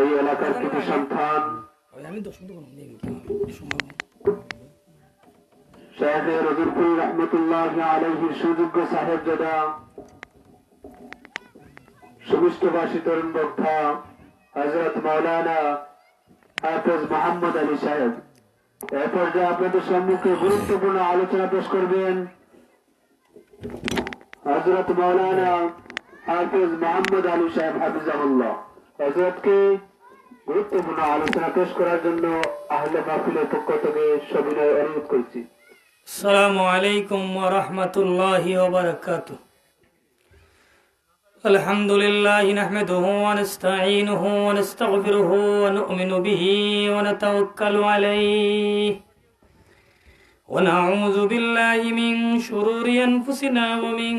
এই এলাকার কৃতি সন্তান শেখ রবিউল রহমতুল্লাহ আলাইহির সুযোগ্য সাহেবজাদা সুবিষ্টভাষী তরুণ বক্তা হযরত মাওলানা হাফেজ মোহাম্মদ আলী সাহেব এ পর্যায়ে আপনাদের সম্মুখে গুরুত্বপূর্ণ আলোচনা পেশ করবেন হযরত মাওলানা হাফেজ মোহাম্মদ আলী সাহেব হাফিজাহুল্লাহ। হযরতকে গুরুত্বপূর্ণ আলোচনা পেশ করার জন্য আহলে মাহফিলের পক্ষ থেকে সবিনয় অনুরোধ করছি। আসসালামু আলাইকুম ওয়া রাহমাতুল্লাহি ওয়া বারাকাতুহু। আলহামদুলিল্লাহি নাহমাদুহু ওয়া নাস্তাঈনুহু ওয়া নাস্তাগফিরুহু ওয়া নু'মিনু বিহি ওয়া নাতাওয়াক্কালু আলাইহি ওয়া নাউযু বিল্লাহি মিন শুরুরি আনফুসিনা ওয়া মিন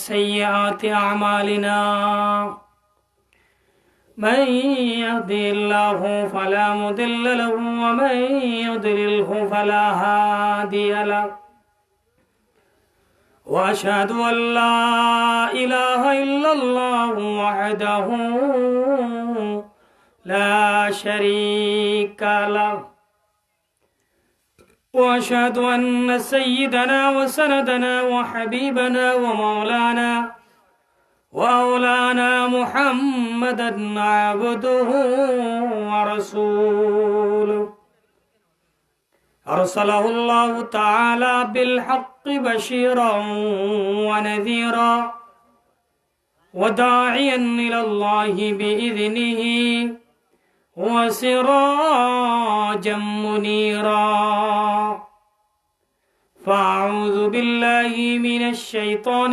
সাইয়্যাতি আ'মালিনা। من يهده الله فلا مضل له ومن يضلله فلا هادي له وأشهد أن لا إله إلا الله وحده لا شريك له وأشهد أن سيدنا وسندنا وحبيبنا ومولانا وأولانا محمدا عبده ورسوله أرسله الله تعالى بالحق بشيرا ونذيرا وداعيا إلى الله بإذنه وسراجا منيرا. فأعوذ بالله من الشيطان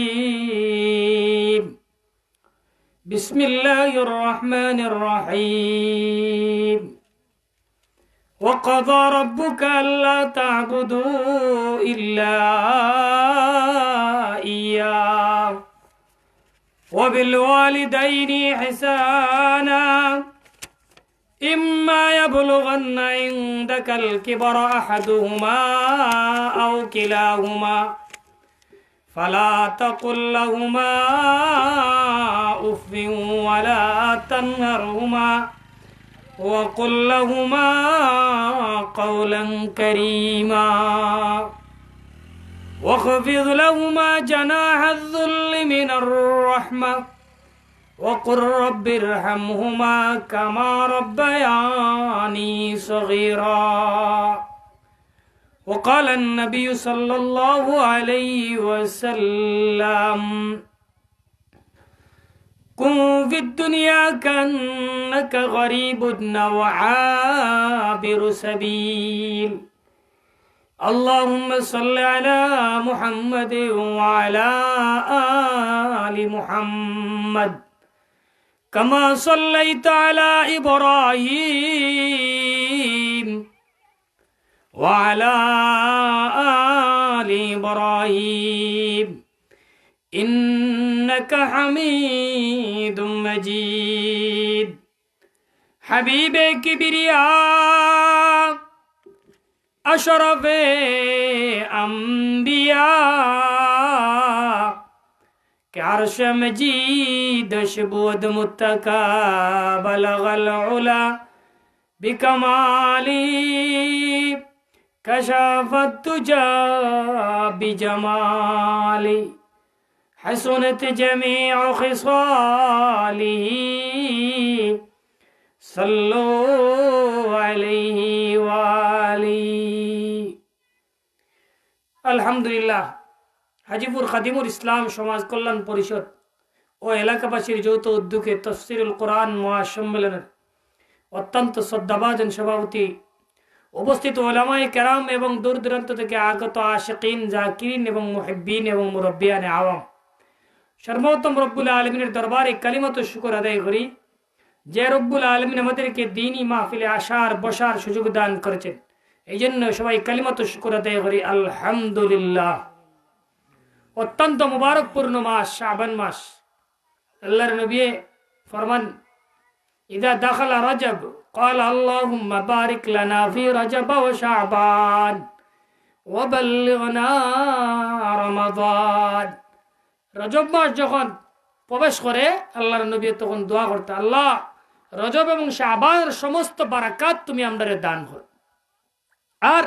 الرجيم. بسم الله الرحمن الرحيم. وقضى ربك ألا تعبدوا إلا إياه وبالوالدين إحسانا إما يبلغن عندك الكبر أحدهما أو كلاهما فلا تقل لهما أف ولا تنهرهما وقل لهما قولا كريما واخفض لهما جناح الذل من الرحمة وقل رب ارحمهما كما ربياني صغيرا. وقال النبي صلى الله عليه وسلم كن في الدنيا كأنك غريب أو عابر سبيل. اللهم صل على محمد وعلى آل محمد كما صليت على إبراهيم وعلى آل إبراهيم إنك حميد مجيد. حبيب كبرياء أشرف أنبياء عرش مجيد شبود متكا بلغ العلا بكمالي كشف الدجى بجمالي حسنت جميع خصاله صلوا عليه وآله. الحمد لله. হাজিপুর খাদিমুল ইসলাম সমাজ কল্যাণ পরিষদ ও এলাকাবাসীর যৌথ উদ্যোগে তাফসীরুল কোরআন মহাসম্মেলনের অত্যন্ত শ্রদ্ধাভাজন সভাপতি, উপস্থিত ওলামায়ে কেরাম এবং দূর দূরান্ত থেকে আগত আশিকিন, জাকিরিন এবং মুহিব্বিন এবং মুরব্বিয়ানে আওয়াম, সর্বোত্তম রব্বুল আলমিনের দরবারে কালিমাত শুকর আদায় করি যে রব্বুল আলমিন আমাদেরকে দ্বীনি মাহফিলে আসার বসার সুযোগ দান করেছেন। এই জন্য সবাই কালিমাত শুকর আদায় করি আলহামদুলিল্লাহ। অত্যন্ত মুবারকপূর্ণ মাস শাবান মাস। আল্লাহর নবী ফরমান ইদা দাখালা রজব قال اللهم بارك لنا في رجب وشعبان وبلغنا رمضان. রজব মাস যখন প্রবেশ করে আল্লাহর নবী তখন দোয়া করতে, আল্লাহ রজব এবং শাবানের সমস্ত বারাকাত তুমি আমাদের দান কর, আর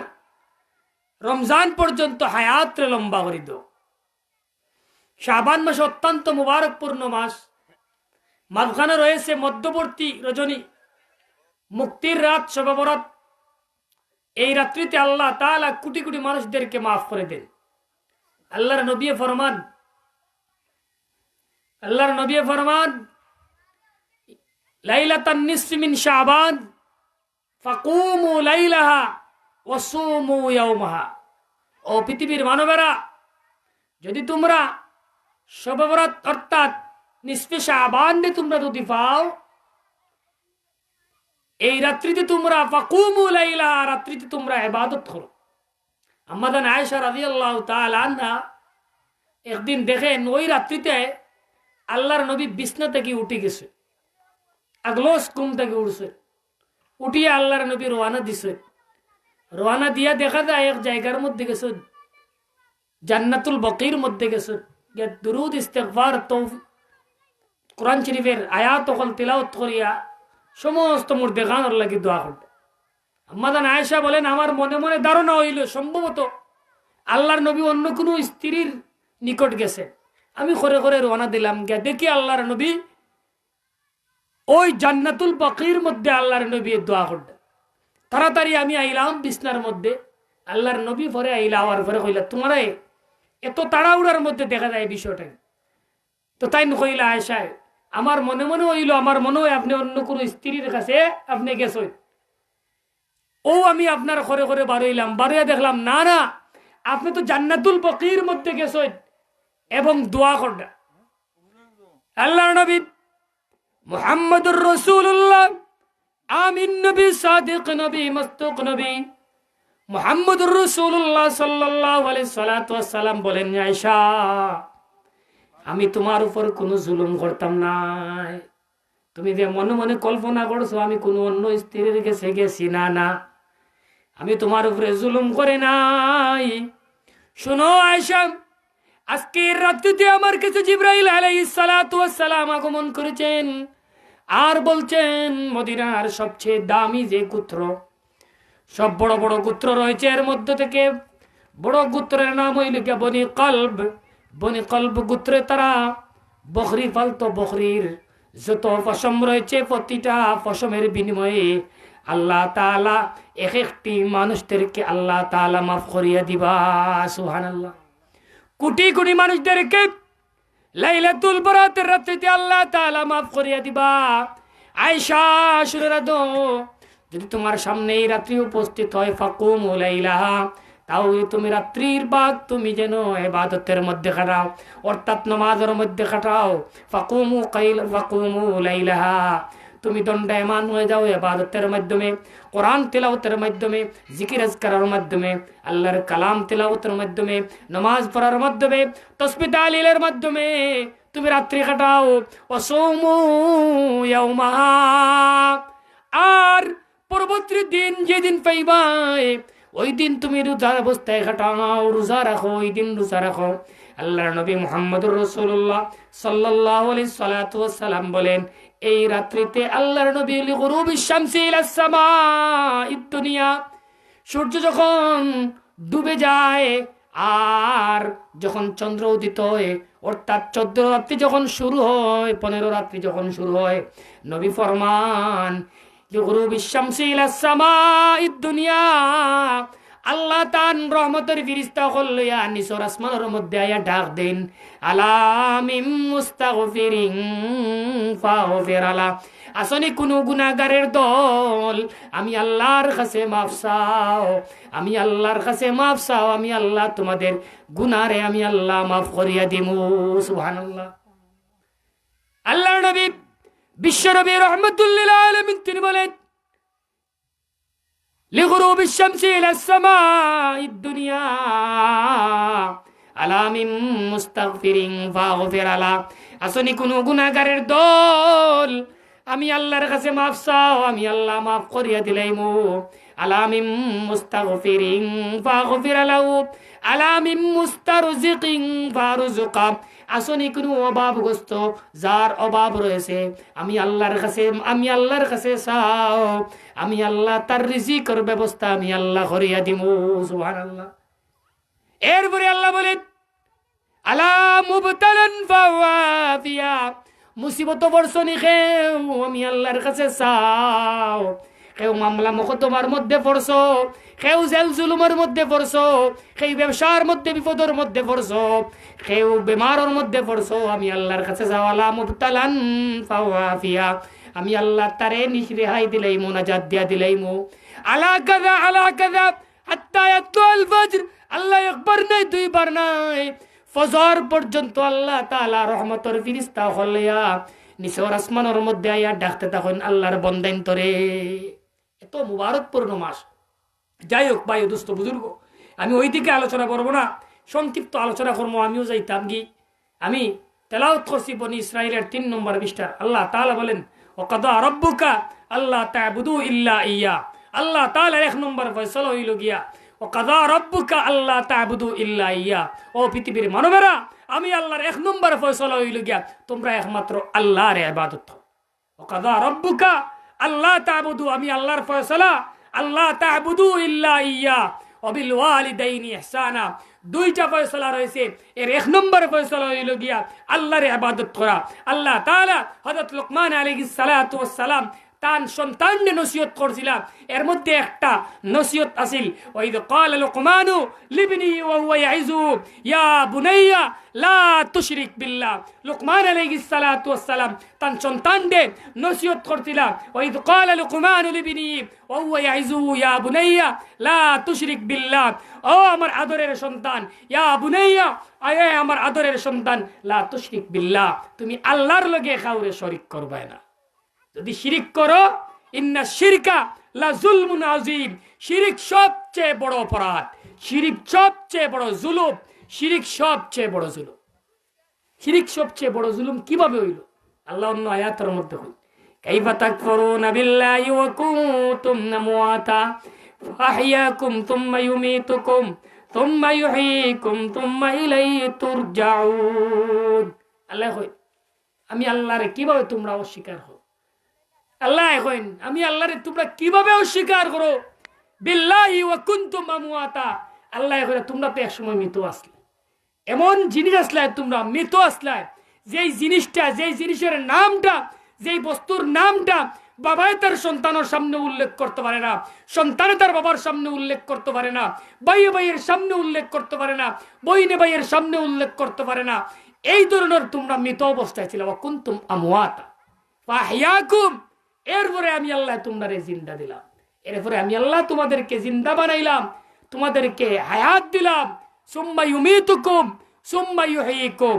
রমজান পর্যন্ত হায়াত লম্বা করে দাও। শাবান মাস অত্যন্ত মুবারকপূর্ণ মাস, মাঝখানে রয়েছে মধ্যবর্তী রজনী, মুক্তির রাত, শবে বরাত। এই রাত্রিতে আল্লাহ তাআলা কোটি কোটি মানুষদেরকে মাফ করে দেন। আল্লাহর নবী ফরমান লাইলাতান নিসফি মিন শাবান ফাকুমু লাইলাহা ওয়া সুমু ইয়াওমাহা। ও পৃথিবীর মানবেরা, যদি তোমরা শবে বরাত অর্থাৎ নিসফে শাবান তোমরা যদি পাও, এই রাত্রিতে তোমরা ফাকুমু লাইলা, রাত্রিতে তোমরা ইবাদত করো। আম্মাদান আয়েশা রাদিয়াল্লাহু তাআলা আনহা একদিন দেখেন ওই রাত্রিতে আল্লাহর নবী বিছনা থেকে উঠে গেছে, আগলোস ঘুম থেকে উঠছে, উঠিয়ে আল্লাহর নবী রওনা দিছে। রওনা দিয়া দেখা যায় এক জায়গার মধ্যে গেছে, জান্নাতুল বকির মধ্যে গেছে, দুরুদ ইস্তিগফার কোরআন শরীফের আয়াত তিলাওয়াত করিয়া সমস্ত মুর্দেগানের লাগি দোয়া করবে। আম্মাদান আয়েশা বলেন, আমার মনে মনে ধারণা হইল সম্ভবত আল্লাহর নবী অন্য কোনো স্ত্রীর নিকট গেছে। আমি করে করে রওনা দিলাম, গিয়া দেখি আল্লাহর নবী ওই জান্নাতুল বকির মধ্যে আল্লাহর নবী দোয়া করবে। তাড়াতাড়ি আমি আইলাম বিছনার মধ্যে, আল্লাহর নবী পরে আইলা, হওয়ার পরে কইলা তোমার এত তাড়াহুড়ার মধ্যে দেখা যায় বিষয়টা। তো তাই কইলা আয়েশা, আমার মনে মনে হইল, আমার মনে হয় আপনি অন্য কোনো স্ত্রীর কাছে আপনি গেছেন। ও আমি আপনার করে করে বারইলাম, বারইয়া দেখলাম না না, আপনি তো জান্নাতুল বকির মধ্যে গেছেন এবং দোয়া করডা। আল্লাহর নবী মুহাম্মদুর রাসূলুল্লাহ, আমিন নবী, সাদিক নবী, মসদুক নবী মুহাম্মদুর রাসূলুল্লাহ সাল্লাল্লাহু আলাইহি সাল্লাতু ওয়াস সালাম বলেন, আয়েশা আমি তোমার উপর কোনো জুলুম করতাম নাই। তুমি যে মনে মনে কল্পনা করছো আমি কোনো অন্য স্ত্রীর কাছে গেছি, না না, আমি তোমার উপরে জুলুম করে নাই। শোনো আয়েশা, আজকের রাত্রিতে আমার কাছে জিবরাইল আলাইহিস সালাতু ওয়াস সালাম আগমন করেছেন আর বলছেন, মদিনার সবচেয়ে দামি যে গোত্র, সব বড় বড় গোত্র রয়েছে, এর মধ্যে থেকে বড় গোত্রের নাম হইল বনি কলব। বনি কলব গোত্রে তারা বকরি পালতো। বকরির যত পশম রয়েছে, প্রতিটা পশমের বিনিময়ে আল্লাহ তাআলা এক একটি মানুষদেরকে আল্লাহ তাআলা মাফ করিয়া দিবা। সুবহানাল্লাহ। কোটি কোটি মানুষদেরকে লাইলাতুল বরাতের রাত্রিতে আল্লাহ তাআলা মাফ করিয়া দিবা। আয়েশা শুনে রাখো, যদি তোমার সামনে এই রাত্রি উপস্থিত হয়, ফাকুম লাইলাহা, তাও তুমি রাত্রির ভাগ তুমি যেন ইবাদতের মধ্যে কাটাও, অর্থাৎ নামাজের মধ্যে কাটাও। ফাকুমু লাইলাহা, তুমি দণ্ডায়মান হয়ে যাও ইবাদতের মাধ্যমে, কোরআন তিলাওয়াতের মাধ্যমে, জিকির আজকারের মাধ্যমে, আল্লাহর কালাম তিলাওয়াতের মাধ্যমে, নামাজ পড়ার মাধ্যমে, তাসবিহ তাহলিলের মাধ্যমে তুমি রাত্রি কাটাও। ওয়াসুমু ইয়াওমাহা, আর পরবর্তী দিন যেদিন পাইবাই ওই দিন তুমি রোজার অবস্থায় কাটাও, রোজা রাখো, ওই দিন রোজা রাখো। আল্লাহর নবী মুহাম্মদুর রাসূলুল্লাহ সাল্লাল্লাহু আলাইহি সাল্লাতু ওয়াস সালাম বলেন, এই রাত্রিতে আল্লাহর নবী লিগুরুবিশ শামসি ইলাস সামাঈদ দুনিয়া, সূর্য যখন ডুবে যায় আর যখন চন্দ্র উদিত হয়, অর্থাৎ 14 রাত্রি যখন শুরু হয়, 15 রাত্রি যখন শুরু হয়, নবী ফরমান লিগুরুবিশ শামসি ইলাস সামাঈদ দুনিয়া, আল্লাহ তান রহমতের ফিরিস্তা হল্লইয়া নিচর আসমানের মধ্যে আয়া ডাক দেন, আলা মিন মুস্তাগফিরিন ফাগফিরালা, আসনি কোনো গুনাহগারের দল, আমি আল্লাহর কাছে মাফ চাও, আমি আল্লাহর কাছে মাফ চাও, আমি আল্লাহ তোমাদের গুনাহরে আমি আল্লাহ মাফ করিয়া দিমু। সুবহানাল্লাহ। আল্লাহর নবী বিশ্ব নবী রাহমাতুল লিল আলামিন তিনি বলেন, লিগুরুব الشمس إلى السماء الدنيا আলা মিন মুস্তাগফিরিন ফাগফির লা, আসনি কোন গুনাহগারের দল, আমি আল্লাহর কাছে মাফ চাও, আমি আল্লাহ মাফ করিয়া দিলাইমু। আলা মিন মুস্তাগফিরিন ফাগফির লাহু, আলা মিন মুস্তারজিকিন ফারজুকা, আসনি কোনো অভাবগ্রস্ত যার অভাব রয়েছে আমি আল্লাহর কাছে চাও, আমি আল্লাহ তার রিজিকের ব্যবস্থা আমি আল্লাহ করিয়া দিব। সুবহানাল্লাহ। এরপরে আল্লাহ বলেন আলা মুবতালান ফাওয়াফিয়া, মুসিবত বর্ষণি খেও আমি আল্লাহর কাছে চাও। কেউ মামলা মোকদ্দমার মধ্যে পড়ছো, কেউ জেল জুলুমের মধ্যে পড়ছো, কেউ ব্যবসার মধ্যে বিপদের মধ্যে পড়ছো, কেউ বেমারের মধ্যে পড়ছো, আমি আল্লাহর কাছে যাও। আলা মুবতালান ফাওয়াফিয়া, আমি আল্লাহ তারে রেহাই দিলাইমু, নাজাত দিয়া দিলাইমু। আলা কাযা হাত্তা ইয়াতুল ফজর, আল্লাহ একবার নাই দুইবার নাই, ফজর পর্যন্ত আল্লাহ তাআলা রহমতের ফেরেশতা হলিয়া নিচের আসমানের মধ্যে আইয়া ডাকতে থাকেন আল্লাহর বন্দাইন তরে। এত মুবারকপূর্ণ মাস। যাই হোক ভাই দোস্ত বুজুর্গ, আমি ওই দিকে আলোচনা করবো না, সংক্ষিপ্ত আলোচনা করবো। আমিও যাইতাম গি, আমি তেলাওয়াত করছি বনি ইসরাইলের 3 নম্বর পৃষ্ঠা। আল্লাহ তাআলা বলেন ওয়াকাদা রাব্বুকা আল্লাহ তা'বুদু ইল্লা ইয়্যা, আল্লাহ তাআলার 1 নম্বর ফয়সালা হইল গিয়া ওয়াকাদা রাব্বুকা আল্লাহ তা'বুদু ইল্লা ইয়্যা। ও পৃথিবীর মানবেরা, আমি আল্লাহর 1 নম্বর ফয়সালা হইল গিয়া তোমরা একমাত্র আল্লাহর ইবাদত করো। ওয়াকাদা রাব্বুকা আল্লাহ তা'বুদু, আমি আল্লাহর ফয়সালা আল্লাহ তা'বুদু ইল্লা ইয়্যা ওয়াবিল ওয়ালিদাইনি ইহসানা। 2টা ফয়সালা রয়েছে, এর 1 নম্বর ফয়সালা হইল গিয়া আল্লাহর ইবাদত করা। আল্লাহ তাআলা হযরত লুকমান আলাইহিস সালাতু ওয়াস সালাম তার সন্তানকে নসিহত করছিলাম, এর মধ্যে একটা নসিহত আছিল ওয়াইদ ক্বালা লুকমানু লিবনিহি ওয়া হুয়া ইয়াইযু ইয়া বুনাইয়া লা তুশরিক বিল্লাহ। লুকমান আলাইহিস সালাতু ওয়াস সালাম তার সন্তানকে নসিহত করছিলাম ওয়াইদ ক্বালা লুকমানু লিবনিহি ওয়া হুয়া ইয়াইযু ইয়া বুনাইয়া লা তুশরিক বিল্লাহ। ও আমার আদরের সন্তান, ইয়া বুনাইয়া, আয়ে আমার আদরের সন্তান, লা তুশরিক বিল্লাহ, তুমি আল্লাহর লগে কাউরে শরীক করবে না। যদি শিরিক করো, ইন্না শিরকা লা যুলমুন আযীম, শিরিক সবচেয়ে বড় অপরাধ, শিরিক সবচেয়ে বড় জুলুম, শিরিক সবচেয়ে বড় জুলুম। শিরিক সবচেয়ে বড় জুলুম কিভাবে হইল? আল্লাহ অন্য আয়াতের মধ্যে হইল কাইফা তাকফুরুনা বিল্লাহি ওয়া কুনতুম আমওয়াতা ফাহইয়াকুম তুম্মা ইউমীতুকুম তুম্মা ইউহয়ীকুম তুম্মা ইলাইহি তুরজাউন। আল্লাহ কই আমি আল্লাহরে কিভাবে তোমরা অস্বীকার করো? আল্লাহ কইন আমি আল্লাহরে তোমরা কিভাবে অস্বীকার করো? বিল্লাহি ওয়া কুনতুম আমওয়াতা, আল্লাহ কইরা তোমরা তো একসময় মৃত আসলে, এমন জিনিস আসলে তোমরা মৃত আসলে, যেই জিনিসটা, যেই জিনিসের নামটা, যেই বস্তুর নামটা বাবাই তার সন্তানের সামনে উল্লেখ করতে পারে না, সন্তানে তার বাবার সামনে উল্লেখ করতে পারে না, ভাইয়ের সামনে উল্লেখ করতে পারে না, বইনে ভাইয়ের সামনে উল্লেখ করতে পারে না, এই ধরনের তোমরা মৃত অবস্থায় ছিল। ওয়া কুনতুম আমওয়াতা ফাহইয়াকুম, এরপরে আমি আল্লাহ তোমরা জিন্দা দিলাম, এরপরে আমি আল্লাহ তোমাদেরকে জিন্দা বানাইলাম, তোমাদেরকে হায়াত দিলাম। সুম্মা ইউমীতুকুম সুম্মা ইউহয়ীকুম,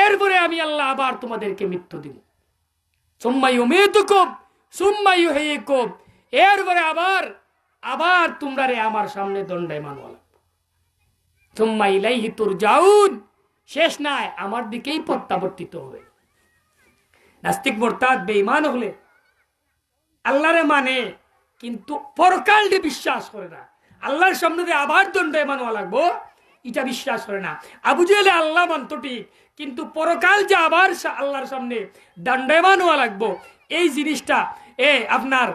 এরপরে আমি আল্লাহ আবার তোমাদেরকে মৃত্যু দিব। সুম্মা ইউমীতুকুম সুম্মা ইউহয়ীকুম, এরপরে আবার তোমরা আমার সামনে দণ্ডায়মান হলো। সুম্মা ইলাইহি তুরজাউন, শেষ নাই, আমার দিকেই প্রত্যাবর্তিত হবে। নাস্তিক মুরতাদ বেঈমান হলে আল্লাহরে মানে কিন্তু পরকালকে বিশ্বাস করে না, আল্লাহর সামনে যে আবার দণ্ডায়মান হওয়া লাগবো এটা বিশ্বাস করে না। আবু জেহেল আল্লাহ মানত ঠিক, কিন্তু পরকাল যে আবার আল্লাহর সামনে দণ্ডায়মান হওয়া লাগবো এই জিনিসটা আপনার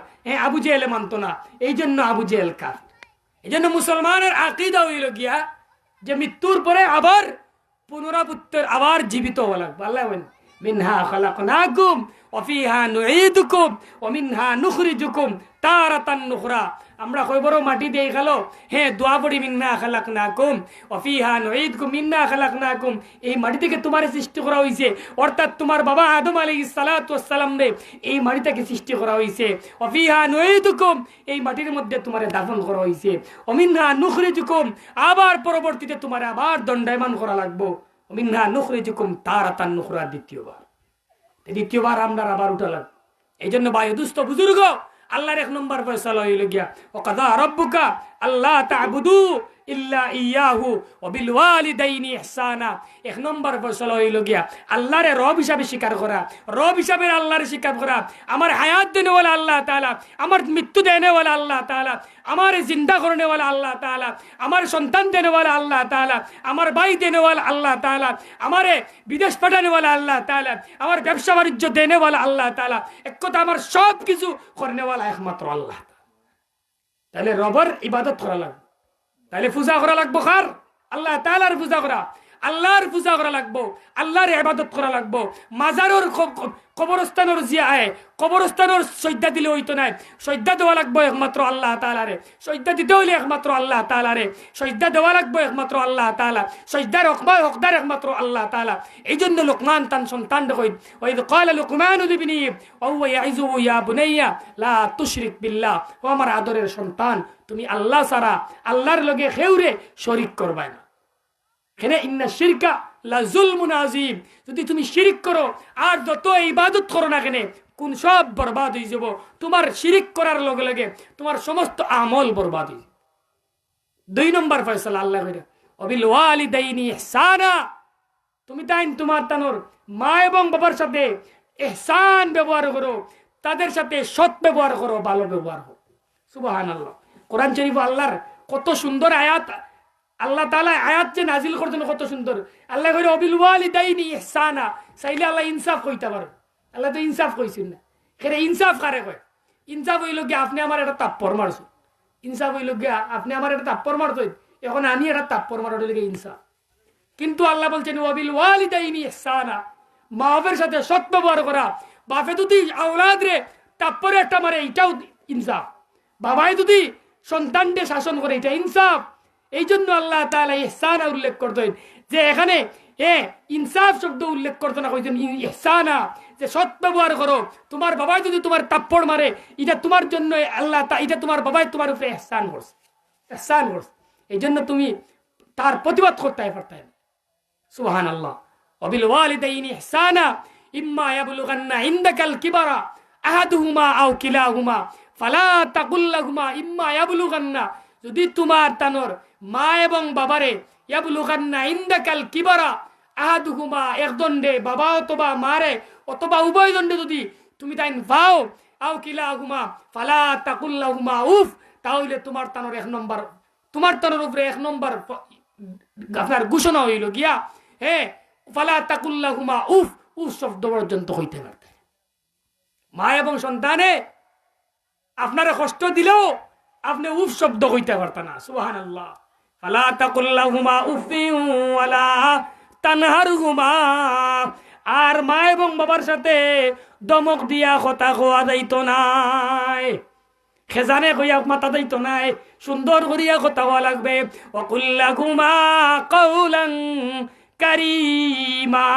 আবু জেহেল মানত না, এই জন্য আবু জেহেল কাফের। এই জন্য মুসলমানের আকীদা হইল গিয়া যে মৃত্যুর পরে আবার পুনরাবৃত্তির, আবার জীবিত হওয়া লাগবে। আল্লাহ বলেন মিনহা খালাকনাকুম ওয়া ফিহা নুঈদুকুম ওয়া মিনহা নুখরিজুকুম তারাতান নুখরা। আমরা কইবরো মাটি দেই গেলো, হ্যাঁ দোয়া পড়ি মিনহা খালাকনাকুম ওয়া ফিহা নুঈদুকুম মিনহা খালাকনাকুম, এই মাটি থেকে তোমার সৃষ্টি করা হইছে, অর্থাৎ তোমার বাবা আদম আলাইহিস সালাতু ওয়াস সালাম রে এই মাটি থেকে সৃষ্টি করা হইছে। ওয়া ফিহা নুঈদুকুম, এই মাটির মধ্যে তোমারে দাফন করা হইছে। ওয়া মিনহা নুখরিজুকুম, আবার পরবর্তীতে তোমারে আবার দণ্ডায়মান করা লাগবো। ওয়া মিনহা নুখরিজুকুম তারাতান নুখরা, দ্বিতীয়বার আমরা আবার উঠা লাগবে। এই জন্য ভাই দুস্থ বুজুর্গ, আল্লাহর 1 নম্বর ফয়সালা হইল গিয়া ওয়াকাদা রাব্বুকা আল্লাহ তা'বুদু ইল্লা ইয়াহু ওয়া বিল ওয়ালিদাইনি ইহসানা। এক নম্বর ফয়সালা হইল গিয়া আল্লাহরে রব হিসাবে স্বীকার করা, রব হিসাবে আল্লাহরে স্বীকার করা। আমার হায়াত দেনেওয়ালা আল্লাহ তাআলা, আমার মৃত্যু দেনেওয়ালা আল্লাহ তাআলা, আমার জিন্দা করনেওয়ালা আল্লাহ তাআলা, আমার সন্তান দেনেওয়ালা আল্লাহ তাআলা, আমার ভাই দেনেওয়ালা আল্লাহ তাআলা, আমারে বিদেশ পাঠানেওয়ালা আল্লাহ তাআলা, আমার ব্যবসা বাণিজ্য দেনেওয়ালা আল্লাহ তাআলা, এক কথা আমার সব কিছু করনেওয়ালা একমাত্র আল্লাহ। তাহলে রবের ইবাদত করা লাগবে, তাহলে পূজা করা লাগবো কার? আল্লাহ তাআলার পূজা করা, আল্লাহর পূজা করা লাগবো, আল্লাহর ইবাদত করা লাগবো। মাজারের কবরস্থানের জিয়ায় কবরস্থানের সজ্জা দিলে হইতো না, সজ্জা দেওয়া লাগবো একমাত্র আল্লাহ তাআলারে, সজ্জা দিতে হইলে একমাত্র আল্লাহ তাআলারে, সজ্জা দেওয়া লাগবো একমাত্র আল্লাহ তাআলা, সজ্জার হকদার একমাত্র আল্লাহ তাআলা। এই জন্য লোকমান তার সন্তান কইত, ওয়াইদ ক্বালা লুকমানু লিবনি ওয়া হুয়া ইয়াইযুহু ইয়া বুনাইয়া লা তুশরিক বিল্লাহ, ও আমার আদরের সন্তান তুমি আল্লাহ ছাড়া আল্লাহর লগে কেউরে শরীক করবা না। এখানে ইন্না শিরকা লা যুলমুন আযীম, যদি তুমি শিরিক করো আর যত ইবাদত করো না কেন কোন সব বরবাদ হয়ে যাব। তোমার শিরিক করার লগে লগে তোমার সমস্ত আমল বরবাদ হয়ে যাবে। 2 নম্বর ফয়সালা আল্লাহ কইরা ওয়াবিল ওয়ালিদাইনি ইহসানা, তুমি তাই তোমার তানোর মা এবং বাবার সাথে ইহসান ব্যবহার করো, তাদের সাথে সৎ ব্যবহার করো, ভালো ব্যবহার করো। সুবহানাল্লাহ। কোরআন শরীফ আল্লাহর কত সুন্দর আয়াত, আল্লাহ তাআলা আয়াত যে নাজিল করতেন কত সুন্দর। আল্লাহ কইরা ওয়াবিল ওয়ালিদাইনি ইহসানা, চাইলে আল্লাহ ইনসাফ কইতে পারে, আল্লাহ তো ইনসাফ কইছেন না। এখানে ইনসাফ কারে কয়? ইনসাফ হইল গিয়া আপনি আমার একটা তাপ্পর মারছো, ইনসাফ হইল গিয়া আপনি আমার একটা তাপ্পর মারছো, এখন আমি একটা তাপ্পর মারা হইল গিয়া ইনসাফ। কিন্তু আল্লাহ বলছেন ওয়াবিল ওয়ালিদাইনি ইহসানা, মা বাবার সাথে সৎ ব্যবহার করা। বাপে যদি আওলাদ রে তাপ্পরে একটা মারে এটাও ইনসাফ, বাবাই যদি সন্তানকে শাসন করে এটা ইনসাফ। এই জন্য আল্লাহ তাআলা ইহসানা উল্লেখ করতেন, যে এখানে ইনসাফ শব্দ উল্লেখ করতে না, কইতেন ইহসানা, যে সৎ ব্যবহার করো। তোমার বাবাই যদি তোমার তাপ্পড় মারে এটা তোমার জন্য আল্লাহ, এটা তোমার বাবাই তোমার উপরে ইহসান করছে, ইহসান করছে, এই জন্য তুমি তার প্রতিবাদ করতে পারতে। সুবহানাল্লাহ। ওয়াবিল ওয়ালিদাইনি ইহসানা ইম্মা ইয়াবলুগান্না ইনদাকাল কিবারা আহাদুহুমা আও কিলাহুমা ফালা তাকুল লাহুমা ইম্মা ইয়াবলুগান্না, যদি তোমার তানোর মা এবং বাবারে ইয়াবলুগান্না ইনদাকাল কিবারা আহাদুহুমা, একদণ্ডে বাবা অথবা মারে অথবা উভয় দণ্ডে যদি তুমি তাই পাও, আও কিলাহুমা ফালা তাকুল লাহুমা উফ, তাহলে তোমার তানোর এক নম্বর, তোমার তানোর উপরে এক নম্বর আপনার ঘোষণা হইল গিয়া ফালা তাকুল লাহুমা উফ, উফ শব্দ পর্যন্ত হইতে পারতে। মা এবং সন্তানে আপনারা কষ্ট দিলেও আপনি উফ শব্দ কইতে পারতেন না। সুবহানাল্লাহ। ফালা তাকুল লাহুমা উফিন ওয়ালা তানহারহুমা, আর মা এবং বাবার সাথে দমক দিয়া কথা কোয়া যাইতো নাই, খেজানে কইয়া মাথা যাইতো নাই, সুন্দর করিয়া কথা হওয়া লাগবে। ওয়াকুল লাহুমা কাউলান কারীমা,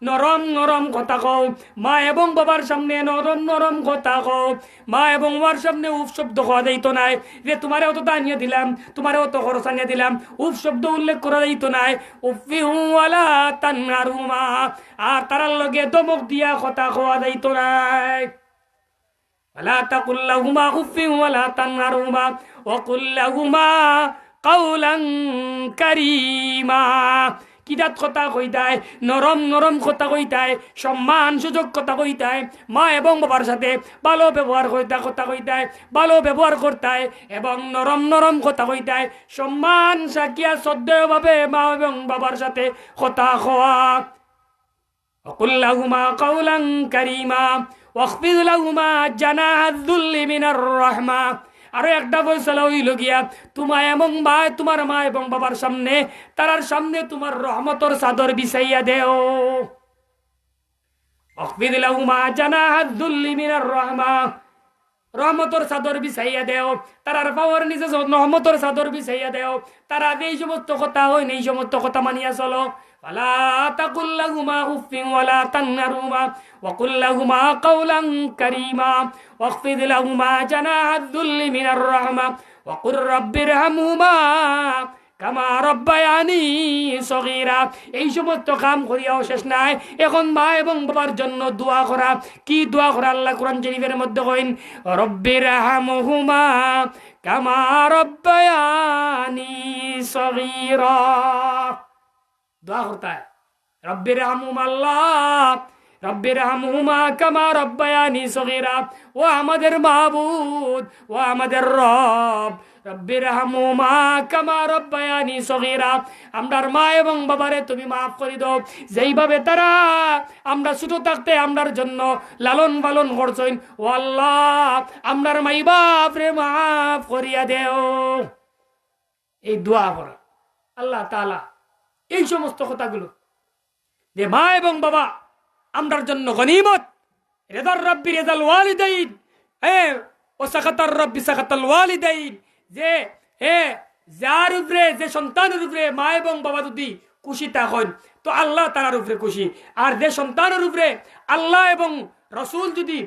নরম নরম কথা কও, মা এবং বাবার সামনে নরম নরম কথা কও। মা এবং বাবার সামনে উফ শব্দ খাওয়া যাইতো নাই, যে তোমারে অত দানিয়ে দিলাম, তোমারে অত খরচ আনিয়ে দিলাম, উফ শব্দ উল্লেখ করা যাইতো নাই। উফিহু ওয়ালা তানহারহুমা, আর তারার লগে দমক দিয়া কথা খাওয়া যাইতো নাই। ওয়ালা তাকুল লাহুমা উফিন ওয়ালা তানহারহুমা ওয়াকুল লাহুমা কাউলান কারীমা, কিদাত কথা কইতায়, নরম নরম কথা কইতায়, সম্মান সুযোগ কথা কইতায়, মা এবং বাবার সাথে ভালো ব্যবহার কইতা কথা কইতায়, ভালো ব্যবহার করতায় এবং নরম নরম কথা কইতায়, সম্মান সাকিয়া শ্রদ্ধেয়ভাবে মা এবং বাবার সাথে কথা কওয়া। وقل لهما قولا كريما واخفض لهما جناح الذل من الرحمة। আরো একটা ফয়সালা হইল গিয়া তোমার মা এবং বাবার সামনে, তারার সামনে তোমার রহমতের চাদর বিছাইয়া দেও। ওয়াখফিদ লাহুমা জানাহাদ যুল্লি মিনার রাহমা, রহমতের চাদর বিছাইয়া দেও, তারার পাওয়ার নিচে রহমতের চাদর বিছাইয়া দেও। তারা এই সমস্ত কথা হয়, এই সমস্ত কথা মানিয়া চলো। ফালা তাকুল লাহুমা উফিন ওয়ালা তানহারহুমা ওয়াকুল লাহুমা কাওলান কারীমা ওয়াখফিদ লাহুমা জানাহাদ যুল্লি মিনার রাহমা ওয়াকুর রাব্বিরহামহুমা কামা রব্বায়ানি সগীরা। এই সমস্ত কাম করিয়াও শেষ নাই, এখন মা এবং বাবার জন্য দোয়া করা। কি দোয়া করা? আল্লাহ কোরআন শরীফের মধ্যে কইন, রব্বিরহামহুমা কামা রব্বায়ানি সগীরা। দোয়া করতে হয় রব্বিরহামহুমা, আল্লাহ রব্বিরহামহুমা কামা রব্বায়ানি সগীরা। ও আমাদের মাবুদ, ও আমাদের রব, রব্বিরহামহুমা কামা রব্বায়ানি সগীরা। আমরার মা এবং বাবারে তুমি মাফ করে দাও, যেইভাবে তারা আমরা ছোট থাকতে আমরার জন্য লালন পালন করছেন। ও আল্লাহ, আমরার মাই বাপরে মাফ করিয়া দেও। এই দোয়া করা আল্লাহ তাআলা এই সমস্ত কথাগুলো যে মা এবং বাবা আমরার জন্য গনিমত। রেদার রব্বি রেজাল ওয়ালিদাইন, ও সাকাতার রব্বি সাকাতাল ওয়ালিদাইন। যে যার উপরে, যে সন্তানের উপরে মা এবং বাবা যদি খুশি থাকেন তো আল্লাহ তার উপরে খুশি। আর যে সন্তানের উপরে আল্লাহ এবং রসুল যদি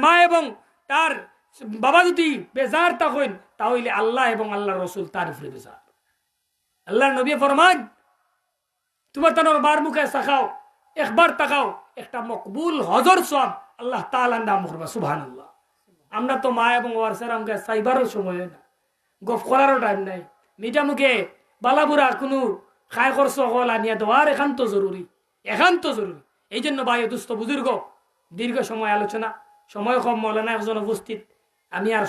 মা এবং তার বাবা যদি বেজার থাকেন, তাহলে আল্লাহ এবং আল্লাহ রসুল তার উপরে বেজার। আল্লাহর নবী ফরমান, তোমার তানোর বার মুখে তাকাও, একবার তাকাও, একটা মকবুল হজর সব আল্লাহ তাআলার নাম করবা। সুবহানাল্লাহ। আমরা তো মা এবং ওয়ার সালামকে সাইবারও সময় হয় না, গফ করারও টাইম নাই। মিঠা মুখে বালাবুরা কোনো খায় খরচ হল আনিয়া দেওয়ার একান্ত জরুরি, একান্ত জরুরি। এই জন্য ভাই দুস্থ বুজুর্গ, দীর্ঘ সময় আলোচনা, সময় কম, মৌলানা একজন উপস্থিত, আমি আর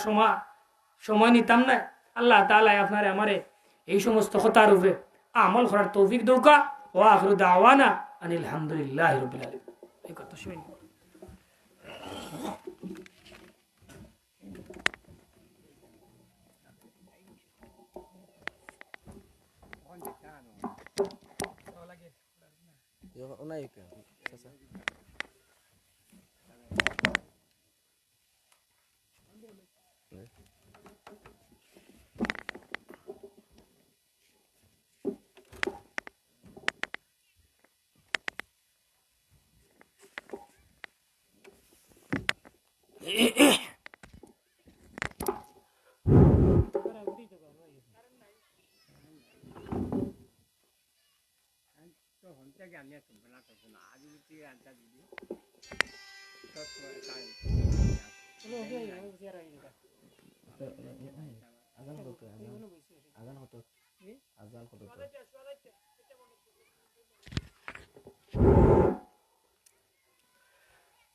সময় নিতাম না। আল্লাহ তাআলা আপনারে আমারে এই সমস্ত কথার উপরে আমল করার তৌফিক দৌকা। ও আখিরু দাওয়ানা আনিল হামদুলিল্লাহি রাব্বিল আলামিন। এই কথা শুনি।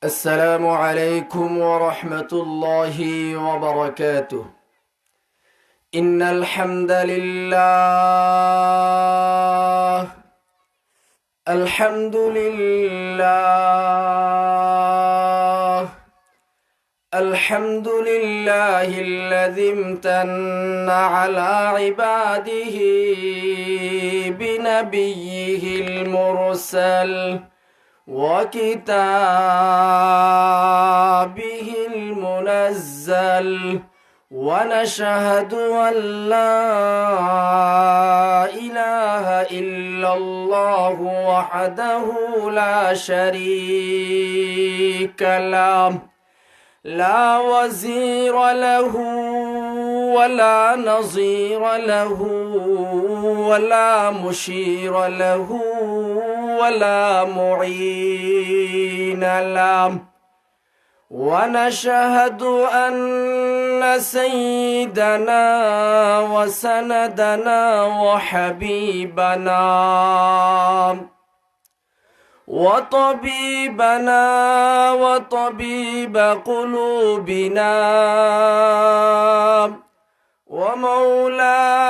السلام عليكم ورحمة الله وبركاته. إن الحمد لله، الحمد لله، الحمد لله الذي امتن على عباده بنبيه المرسل وكتابه المنزل، ونشهد أن لا إله إلا الله وحده لا شريك له، لا وزير له ولا نظير له ولا مشير له ولا معين له، ونشهد أن سيدنا وسندنا وحبيبنا وطبيبنا وطبيب قلوبنا ومولانا